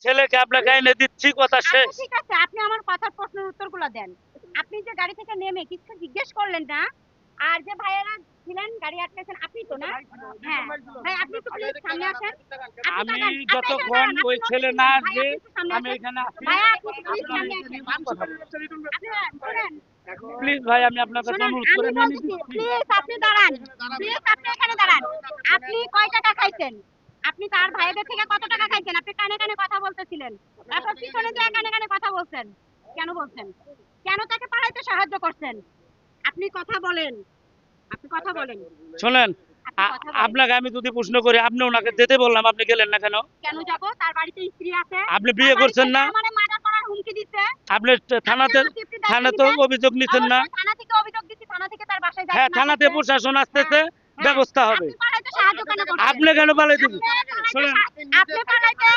ছেলেকে আপনাকে এনে দিচ্ছি, কথা আচ্ছা, শেষ। ঠিক আছে, আপনি আমার কথার প্রশ্নের উত্তরগুলো দেন। আপনি যে গাড়ি থেকে নেমে কিছু জিজ্ঞেস করলেন না, আর যে ভাইয়েরা ছিলেন গাড়ি আটকেছেন আপনি তো না? হ্যাঁ ভাই, আপনি একটু প্লিজ সামনে আসেন। আপনি আমি দাঁড়ান, আপনি এখানে যতক্ষণ দাঁড়ান, ওই আপনি ছেলে নোটিশ না দিবেন। ভাই আসবে আপনি একটু সামনে আমি আসেন। এখানে আছি। ভাইয়া আপনি একটু প্লিজ আপনার সামনে আসেন। আপনারা শুনেন, প্লিজ ভাই, আমি আপনার কাছে শুনেন অনুরোধ করে আমি নিয়ে বলতেছি, নিচ্ছি। প্লিজ আপনি দাঁড়ান, প্লিজ আপনি এখানে দাঁড়ান। আপনি কয় টাকা খাইছেন? আপনি তার ভাইদের থেকে কত টাকা খাইছেন? আপনি কানে কানে কথা বলতেছিলেন, তারপর পিছনে দিয়ে কানে কানে কথা বলছেন। কেন বলছেন? কেন তাকে পালাইতে সাহায্য করছেন? আপনি কথা বলেন, আপনি কথা বলেন, শোনেন, আপনি কথা বলেন। আপনাকে আমি যদি প্রশ্ন করি, আপনি ওনাকে যেতে বললাম, আপনি গেলেন না কেন? কেন যাব? তার বাড়িতে স্ত্রী আছে। আপনি তার বিয়ে বাড়ি করছেন থেকে না? আমারে মার্ডার করার হুমকি দিচ্ছে। আপনি আপনি থানাতে, আমার কিপ্টের দায়িত্ব থানাতেও নিবেন। অভিযোগ নিচ্ছেন না? অবশ্যই থানা থেকে অভিযোগ দিচ্ছি, থানা থেকে তার বাসায় হ্যাঁ, যাইতে না থানাতে করছে। প্রশাসন হ্যাঁ, আসতেছে, হ্যাঁ। ব্যবস্থা হবে। আপনি পালাইতে সাহায্য কেন করছেন? আপনি কেন পালাই দিবেন? আপনি পালাইতে শোনেন, আপনি পালাইতে